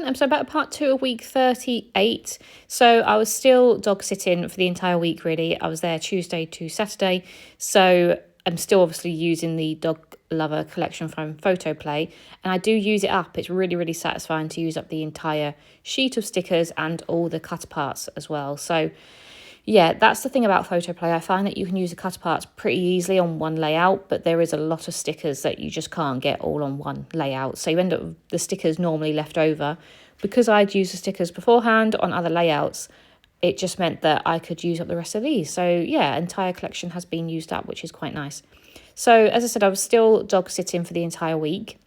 one. So about part 2 of week 38. So I was still dog sitting for the entire week, really. I was there Tuesday to Saturday. So I'm still obviously using the Dog Lover collection from Photoplay. And I do use it up. It's really, really satisfying to use up the entire sheet of stickers and all the cut parts as well. So yeah, that's the thing about Photoplay. I find that you can use the cut parts pretty easily on one layout, but there is a lot of stickers that you just can't get all on one layout. So you end up with the stickers normally left over. Because I'd used the stickers beforehand on other layouts, it just meant that I could use up the rest of these. So yeah, entire collection has been used up, which is quite nice. So as I said, I was still dog sitting for the entire week.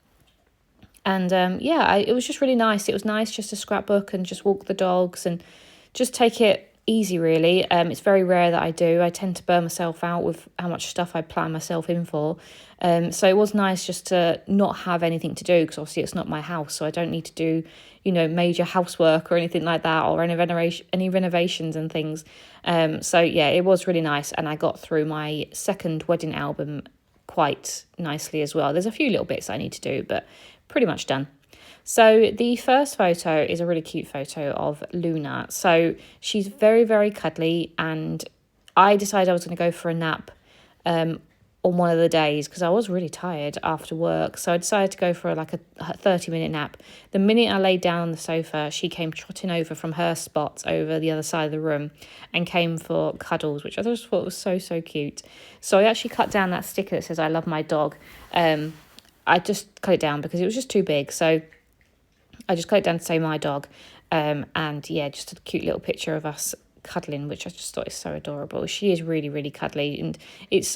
And it was just really nice. It was nice just to scrapbook and just walk the dogs and just take it easy, really. It's very rare that I do. I tend to burn myself out with how much stuff I plan myself in for. So it was nice just to not have anything to do, because obviously it's not my house, so I don't need to do, major housework or anything like that, or any renovations and things. So yeah, it was really nice, and I got through my second wedding album quite nicely as well. There's a few little bits I need to do, but pretty much done. So the first photo is a really cute photo of Luna. So she's very, very cuddly, and I decided I was going to go for a nap on one of the days because I was really tired after work. So I decided to go for a 30-minute nap. The minute I laid down on the sofa, she came trotting over from her spot over the other side of the room and came for cuddles, which I just thought was so, so cute. So I actually cut down that sticker that says I love my dog. I just cut it down because it was just too big. So I just cut it down to say my dog. And yeah, just a cute little picture of us cuddling, which I just thought is so adorable. She is really, really cuddly, and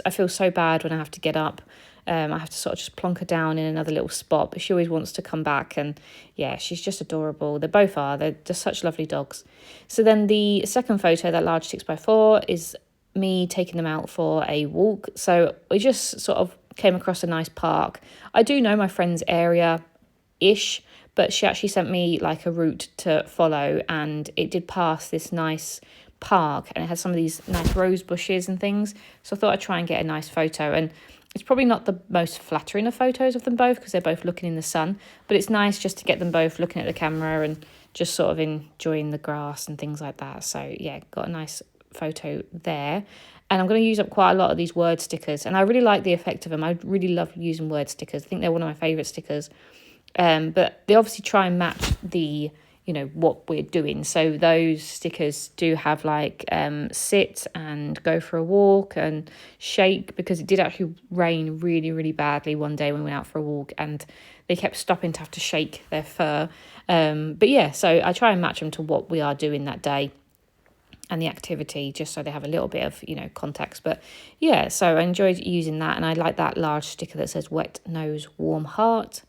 I feel so bad when I have to get up. I have to sort of just plonk her down in another little spot, but she always wants to come back, and yeah, she's just adorable. They both are. They're just such lovely dogs. So then the second photo, that large 6x4, is me taking them out for a walk. So we just sort of came across a nice park. I do know my friend's area-ish, but she actually sent me like a route to follow, and it did pass this nice park, and it had some of these nice rose bushes and things. So I thought I'd try and get a nice photo, and it's probably not the most flattering of photos of them both because they're both looking in the sun, but it's nice just to get them both looking at the camera and just sort of enjoying the grass and things like that. So yeah, got a nice photo there. And I'm going to use up quite a lot of these word stickers, and I really like the effect of them. I really love using word stickers. I think they're one of my favourite stickers. But they obviously try and match the, what we're doing. So those stickers do have like sit and go for a walk and shake, because it did actually rain really, really badly one day when we went out for a walk, and they kept stopping to have to shake their fur. But yeah, so I try and match them to what we are doing that day and the activity, just so they have a little bit of, context. But yeah, so I enjoyed using that, and I like that large sticker that says wet nose, warm heart.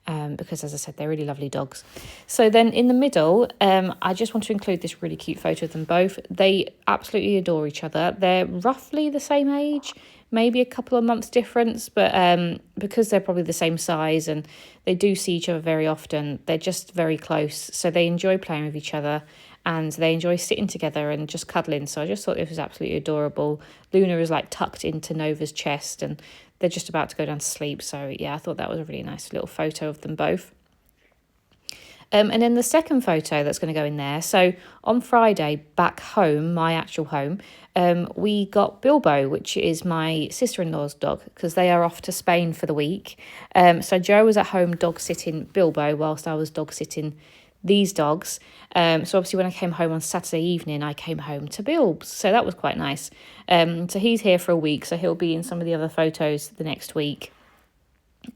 Because as I said, they're really lovely dogs. So then in the middle, I just want to include this really cute photo of them both. They absolutely adore each other. They're roughly the same age, maybe a couple of months difference, but because they're probably the same size and they do see each other very often, they're just very close. So they enjoy playing with each other, and they enjoy sitting together and just cuddling. So I just thought it was absolutely adorable. Luna is like tucked into Nova's chest, and they're just about to go down to sleep. So yeah, I thought that was a really nice little photo of them both. And then the second photo that's going to go in there. So on Friday, back home, my actual home, we got Bilbo, which is my sister-in-law's dog, because they are off to Spain for the week. So Joe was at home dog sitting Bilbo whilst I was dog sitting these dogs. So obviously when I came home on Saturday evening, I came home to Bilbs. So that was quite nice. So he's here for a week, so he'll be in some of the other photos the next week.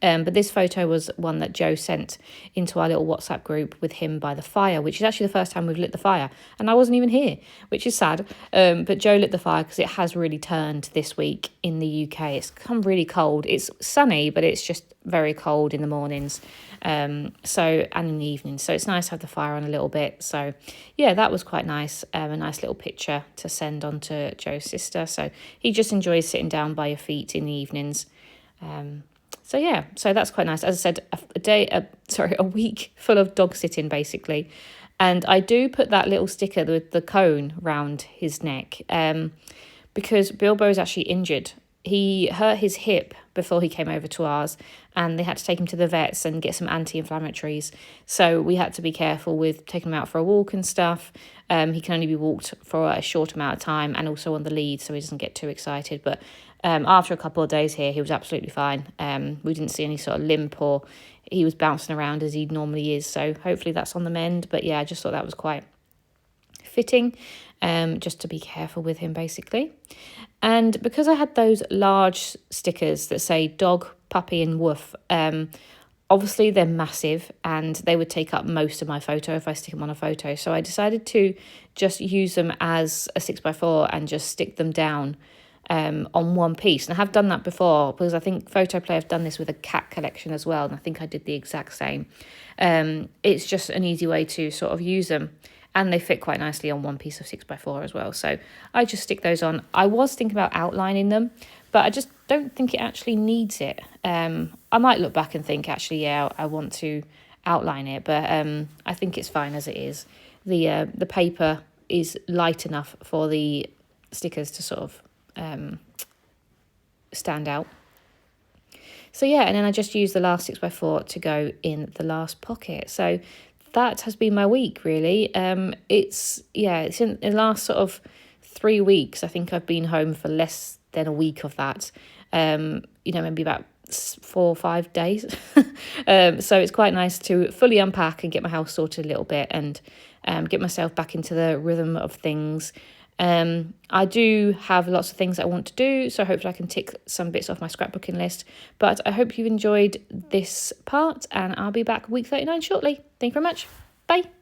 But this photo was one that Joe sent into our little WhatsApp group with him by the fire, which is actually the first time we've lit the fire. And I wasn't even here, which is sad. But Joe lit the fire because it has really turned this week in the UK. It's become really cold. It's sunny, but it's just very cold in the mornings. And in the evenings. So it's nice to have the fire on a little bit. So yeah, that was quite nice. A nice little picture to send on to Joe's sister. So he just enjoys sitting down by your feet in the evenings. So yeah, so that's quite nice. As I said, a week full of dog sitting basically. And I do put that little sticker with the cone round his neck because Bilbo is actually injured he hurt his hip before he came over to ours, and they had to take him to the vets and get some anti-inflammatories. So we had to be careful with taking him out for a walk and stuff. He can only be walked for a short amount of time, and also on the lead, so he doesn't get too excited. But after a couple of days here, he was absolutely fine. We didn't see any sort of limp, or he was bouncing around as he normally is. So hopefully that's on the mend. But yeah, I just thought that was quite fitting, just to be careful with him, basically. And because I had those large stickers that say dog, puppy and woof, obviously they're massive and they would take up most of my photo if I stick them on a photo. So I decided to just use them as a 6x4 and just stick them down on one piece. And I have done that before, because I think Photoplay have done this with a cat collection as well, and I think I did the exact same. It's just an easy way to sort of use them, and they fit quite nicely on one piece of 6x4 as well. So I just stick those on. I was thinking about outlining them, but I just don't think it actually needs it. I might look back and think, actually, yeah, I want to outline it, but I think it's fine as it is. The paper is light enough for the stickers to sort of stand out. So yeah, and then I just use the last 6x4 to go in the last pocket. So that has been my week, really. It's in the last sort of 3 weeks. I think I've been home for less than a week of that. Maybe about 4 or 5 days. So it's quite nice to fully unpack and get my house sorted a little bit, and get myself back into the rhythm of things. I do have lots of things that I want to do, so hopefully I can tick some bits off my scrapbooking list. But I hope you've enjoyed this part, and I'll be back week 39 shortly. Thank you very much. Bye.